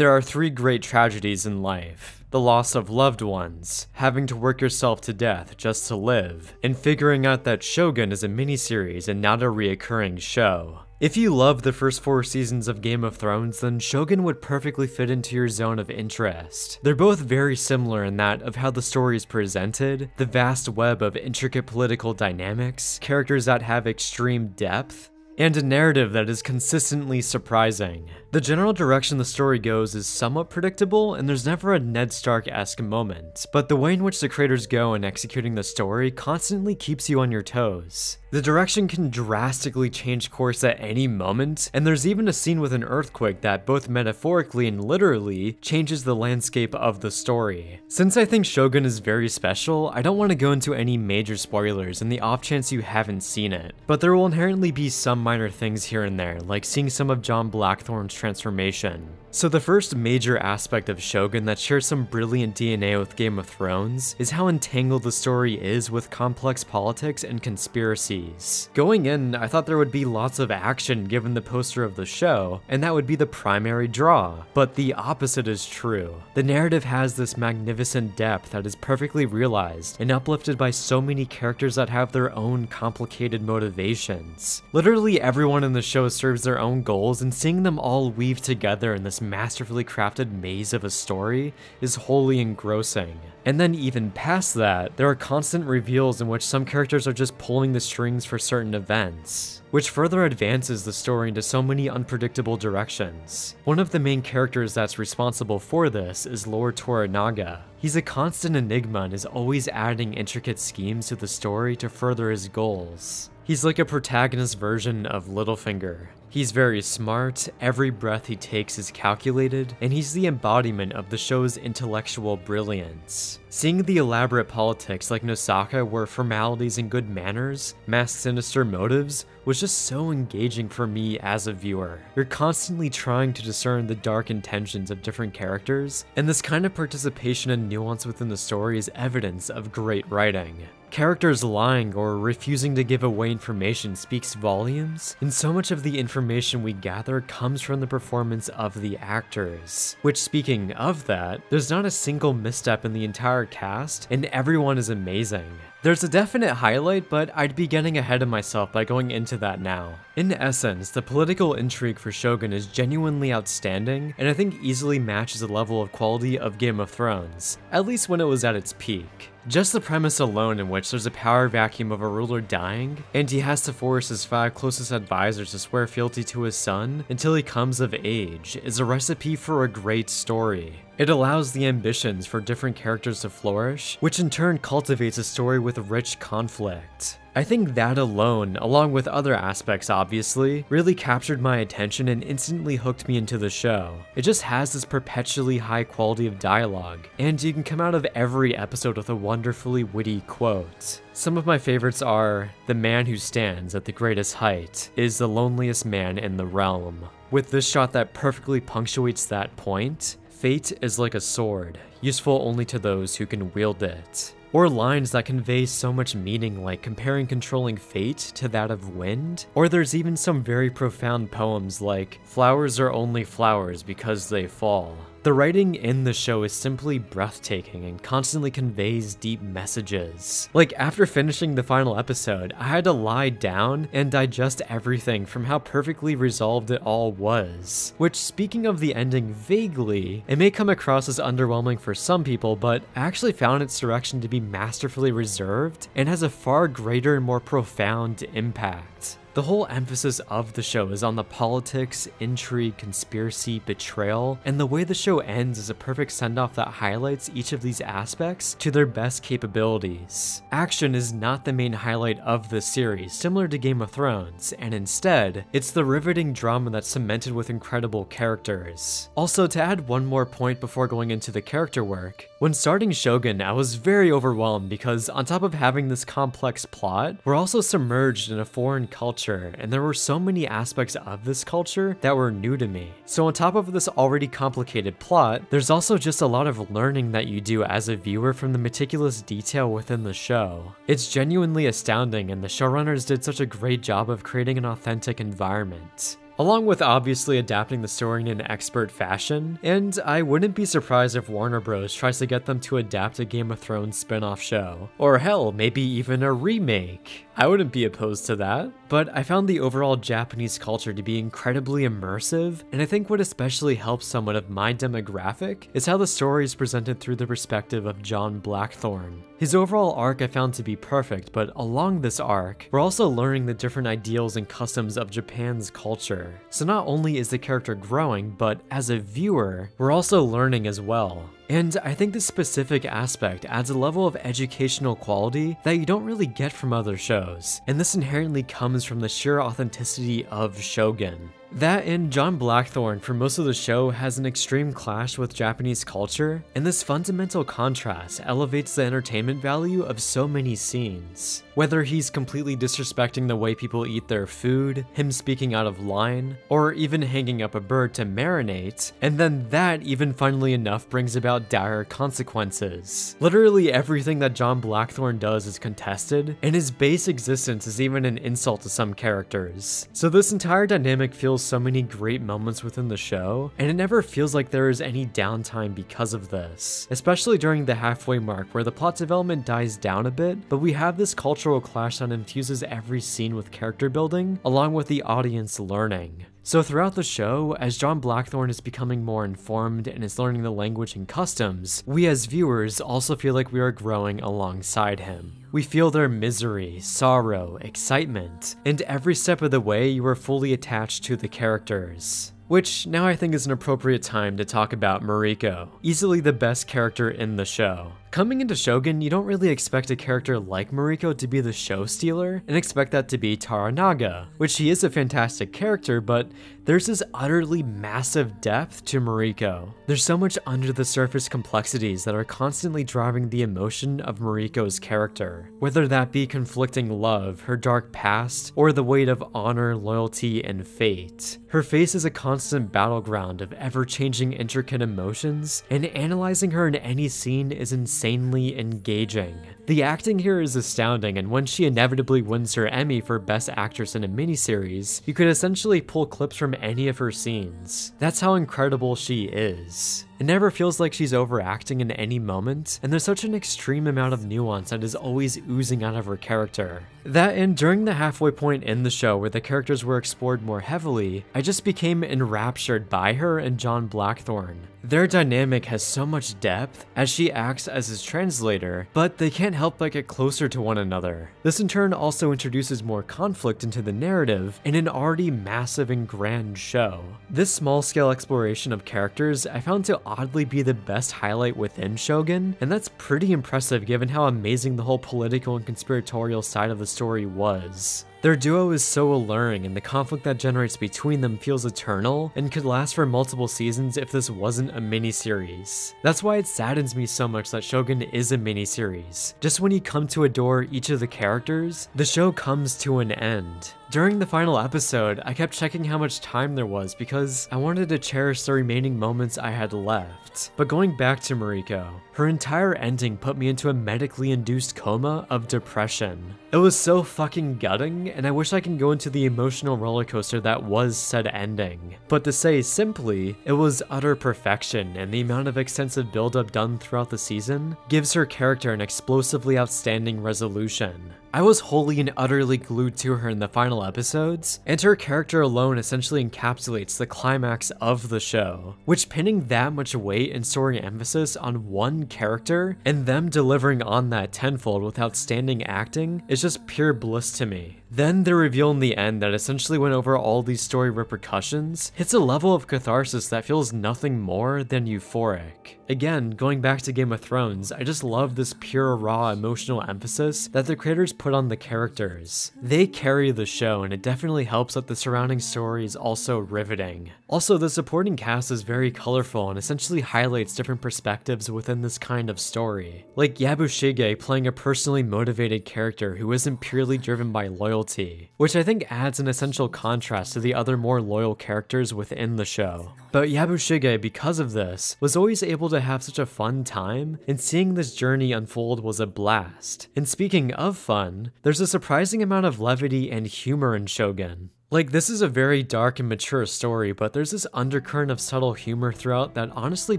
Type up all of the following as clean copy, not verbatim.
There are three great tragedies in life: the loss of loved ones, having to work yourself to death just to live, and figuring out that Shogun is a miniseries and not a reoccurring show. If you love the first 4 seasons of Game of Thrones, then Shogun would perfectly fit into your zone of interest. They're both very similar in that of how the story is presented, the vast web of intricate political dynamics, characters that have extreme depth, and a narrative that is consistently surprising. The general direction the story goes is somewhat predictable, and there's never a Ned Stark-esque moment, but the way in which the creators go in executing the story constantly keeps you on your toes. The direction can drastically change course at any moment, and there's even a scene with an earthquake that both metaphorically and literally changes the landscape of the story. Since I think Shogun is very special, I don't want to go into any major spoilers in the off chance you haven't seen it, but there will inherently be some minor things here and there, like seeing some of John Blackthorne's transformation. So the first major aspect of Shogun that shares some brilliant DNA with Game of Thrones is how entangled the story is with complex politics and conspiracies. Going in, I thought there would be lots of action given the poster of the show, and that would be the primary draw, but the opposite is true. The narrative has this magnificent depth that is perfectly realized and uplifted by so many characters that have their own complicated motivations. Literally everyone in the show serves their own goals, and seeing them all weave together in this masterfully crafted maze of a story is wholly engrossing. And then even past that, there are constant reveals in which some characters are just pulling the strings for certain events, which further advances the story into so many unpredictable directions. One of the main characters that's responsible for this is Lord Toranaga. He's a constant enigma and is always adding intricate schemes to the story to further his goals. He's like a protagonist version of Littlefinger. He's very smart, every breath he takes is calculated, and he's the embodiment of the show's intellectual brilliance. Seeing the elaborate politics like Nosaka where formalities and good manners mask sinister motives was just so engaging for me as a viewer. You're constantly trying to discern the dark intentions of different characters, and this kind of participation and nuance within the story is evidence of great writing. Characters lying or refusing to give away information speaks volumes, and so much of the information we gather comes from the performance of the actors. Which, speaking of that, there's not a single misstep in the entire cast, and everyone is amazing. There's a definite highlight, but I'd be getting ahead of myself by going into that now. In essence, the political intrigue for Shogun is genuinely outstanding, and I think easily matches the level of quality of Game of Thrones, at least when it was at its peak. Just the premise alone in which there's a power vacuum of a ruler dying, and he has to force his 5 closest advisors to swear fealty to his son until he comes of age is a recipe for a great story. It allows the ambitions for different characters to flourish, which in turn cultivates a story with rich conflict. I think that alone, along with other aspects obviously, really captured my attention and instantly hooked me into the show. It just has this perpetually high quality of dialogue, and you can come out of every episode with a wonderfully witty quote. Some of my favorites are, "The man who stands at the greatest height is the loneliest man in the realm." With this shot that perfectly punctuates that point, "Fate is like a sword, useful only to those who can wield it." Or lines that convey so much meaning, like comparing controlling fate to that of wind. Or there's even some very profound poems like, "Flowers are only flowers because they fall." The writing in the show is simply breathtaking and constantly conveys deep messages. Like, after finishing the final episode, I had to lie down and digest everything from how perfectly resolved it all was. Which, speaking of the ending vaguely, it may come across as underwhelming for some people, but I actually found its direction to be masterfully reserved and has a far greater and more profound impact. The whole emphasis of the show is on the politics, intrigue, conspiracy, betrayal, and the way the show ends is a perfect send-off that highlights each of these aspects to their best capabilities. Action is not the main highlight of the series, similar to Game of Thrones, and instead, it's the riveting drama that's cemented with incredible characters. Also, to add one more point before going into the character work, when starting Shogun, I was very overwhelmed because on top of having this complex plot, we're also submerged in a foreign culture, and there were so many aspects of this culture that were new to me. So on top of this already complicated plot, there's also just a lot of learning that you do as a viewer from the meticulous detail within the show. It's genuinely astounding, and the showrunners did such a great job of creating an authentic environment. along with obviously adapting the story in an expert fashion, and I wouldn't be surprised if Warner Bros. Tries to get them to adapt a Game of Thrones spin-off show, or hell, maybe even a remake. I wouldn't be opposed to that, but I found the overall Japanese culture to be incredibly immersive, and I think what especially helps someone of my demographic is how the story is presented through the perspective of John Blackthorne. His overall arc I found to be perfect, but along this arc, we're also learning the different ideals and customs of Japan's culture. So not only is the character growing, but as a viewer, we're also learning as well. And I think this specific aspect adds a level of educational quality that you don't really get from other shows, and this inherently comes from the sheer authenticity of Shogun. That and John Blackthorne for most of the show has an extreme clash with Japanese culture, and this fundamental contrast elevates the entertainment value of so many scenes. Whether he's completely disrespecting the way people eat their food, him speaking out of line, or even hanging up a bird to marinate, and then that even funnily enough brings about dire consequences. Literally everything that John Blackthorne does is contested, and his base existence is even an insult to some characters. So this entire dynamic feels so many great moments within the show, and it never feels like there is any downtime because of this, especially during the halfway mark where the plot development dies down a bit, but we have this cultural clash that infuses every scene with character building, along with the audience learning. So throughout the show, as John Blackthorne is becoming more informed and is learning the language and customs, we as viewers also feel like we are growing alongside him. We feel their misery, sorrow, excitement, and every step of the way you are fully attached to the characters. Which now I think is an appropriate time to talk about Mariko, easily the best character in the show. Coming into Shogun, you don't really expect a character like Mariko to be the show stealer, and expect that to be Toranaga, which he is a fantastic character, but there's this utterly massive depth to Mariko. There's so much under the surface complexities that are constantly driving the emotion of Mariko's character, whether that be conflicting love, her dark past, or the weight of honor, loyalty, and fate. Her face is a constant battleground of ever-changing intricate emotions, and analyzing her in any scene is insanely engaging. The acting here is astounding, and when she inevitably wins her Emmy for Best Actress in a miniseries, you could essentially pull clips from any of her scenes. That's how incredible she is. It never feels like she's overacting in any moment, and there's such an extreme amount of nuance that is always oozing out of her character. That and during the halfway point in the show where the characters were explored more heavily, I just became enraptured by her and John Blackthorne. Their dynamic has so much depth as she acts as his translator, but they can't help but get closer to one another. This in turn also introduces more conflict into the narrative in an already massive and grand show. This small-scale exploration of characters I found to oddly be the best highlight within Shogun, and that's pretty impressive given how amazing the whole political and conspiratorial side of the story was. Their duo is so alluring, and the conflict that generates between them feels eternal and could last for multiple seasons if this wasn't a miniseries. That's why it saddens me so much that Shogun is a miniseries. Just when you come to adore each of the characters, the show comes to an end. During the final episode, I kept checking how much time there was because I wanted to cherish the remaining moments I had left. But going back to Mariko, her entire ending put me into a medically induced coma of depression. It was so fucking gutting, and I wish I could go into the emotional roller coaster that was said ending. But to say simply, it was utter perfection, and the amount of extensive build-up done throughout the season gives her character an explosively outstanding resolution. I was wholly and utterly glued to her in the final episodes, and her character alone essentially encapsulates the climax of the show, which pinning that much weight and story emphasis on one character, and them delivering on that tenfold with outstanding acting, is just pure bliss to me. Then the reveal in the end that essentially went over all these story repercussions hits a level of catharsis that feels nothing more than euphoric. Again, going back to Game of Thrones, I just love this pure raw emotional emphasis that the creators put on the characters. They carry the show, and it definitely helps that the surrounding story is also riveting. Also, the supporting cast is very colorful and essentially highlights different perspectives within this kind of story. Like Yabushige playing a personally motivated character who isn't purely driven by loyalty, which I think adds an essential contrast to the other more loyal characters within the show. But Yabushige, because of this, was always able to have such a fun time, and seeing this journey unfold was a blast. And speaking of fun, there's a surprising amount of levity and humor in Shogun. Like, this is a very dark and mature story, but there's this undercurrent of subtle humor throughout that honestly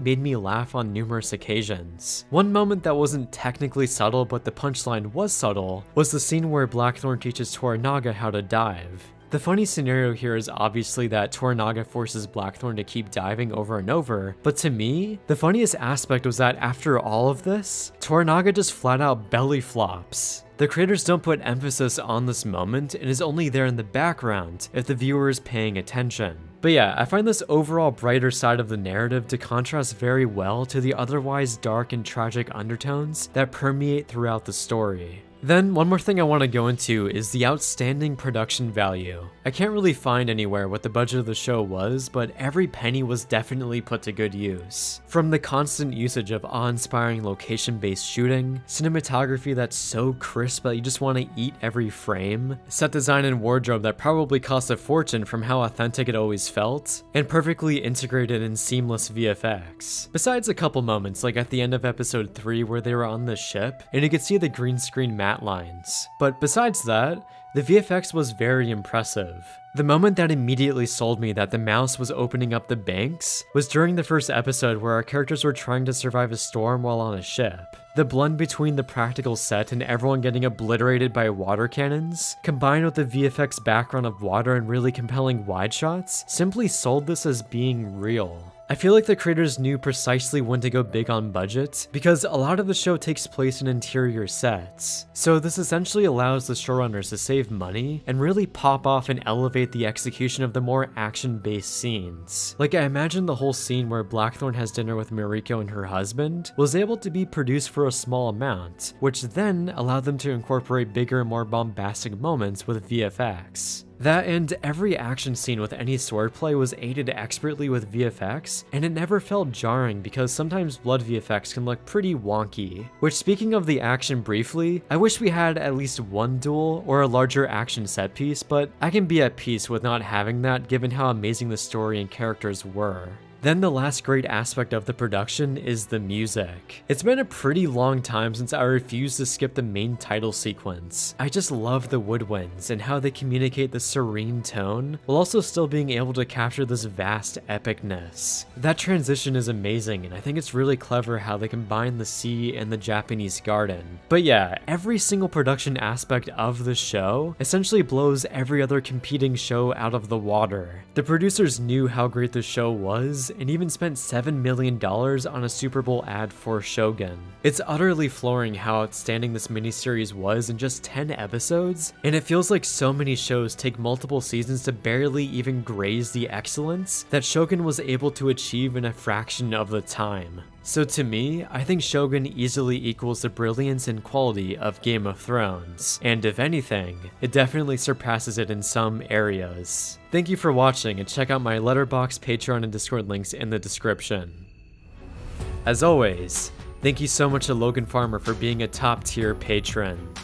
made me laugh on numerous occasions. One moment that wasn't technically subtle, but the punchline was subtle, was the scene where Blackthorn teaches Toranaga how to dive. The funny scenario here is obviously that Toranaga forces Blackthorn to keep diving over and over, but to me, the funniest aspect was that after all of this, Toranaga just flat out belly flops. The creators don't put emphasis on this moment and is only there in the background if the viewer is paying attention. But yeah, I find this overall brighter side of the narrative to contrast very well to the otherwise dark and tragic undertones that permeate throughout the story. Then, one more thing I want to go into is the outstanding production value. I can't really find anywhere what the budget of the show was, but every penny was definitely put to good use. From the constant usage of awe-inspiring location-based shooting, cinematography that's so crisp that you just want to eat every frame, set design and wardrobe that probably cost a fortune from how authentic it always felt, and perfectly integrated and seamless VFX. Besides a couple moments, like at the end of episode 3 where they were on the ship, and you could see the green screen map lines. But besides that, the VFX was very impressive. The moment that immediately sold me that the mouse was opening up the banks was during the first episode where our characters were trying to survive a storm while on a ship. The blend between the practical set and everyone getting obliterated by water cannons, combined with the VFX background of water and really compelling wide shots, simply sold this as being real. I feel like the creators knew precisely when to go big on budget, because a lot of the show takes place in interior sets. So this essentially allows the showrunners to save money and really pop off and elevate the execution of the more action-based scenes. Like, I imagine the whole scene where Blackthorn has dinner with Mariko and her husband was able to be produced for a small amount, which then allowed them to incorporate bigger and more bombastic moments with VFX. That and every action scene with any swordplay was aided expertly with VFX, and it never felt jarring because sometimes blood VFX can look pretty wonky. Which, speaking of the action briefly, I wish we had at least one duel or a larger action set piece, but I can be at peace with not having that given how amazing the story and characters were. Then the last great aspect of the production is the music. It's been a pretty long time since I refused to skip the main title sequence. I just love the woodwinds and how they communicate the serene tone, while also still being able to capture this vast epicness. That transition is amazing, and I think it's really clever how they combine the sea and the Japanese garden. But yeah, every single production aspect of the show essentially blows every other competing show out of the water. The producers knew how great the show was, and even spent $7 million on a Super Bowl ad for Shogun. It's utterly flooring how outstanding this miniseries was in just 10 episodes, and it feels like so many shows take multiple seasons to barely even graze the excellence that Shogun was able to achieve in a fraction of the time. So to me, I think Shogun easily equals the brilliance and quality of Game of Thrones, and if anything, it definitely surpasses it in some areas. Thank you for watching, and check out my Letterboxd, Patreon, and Discord links in the description. As always, thank you so much to Logan Farmer for being a top tier patron.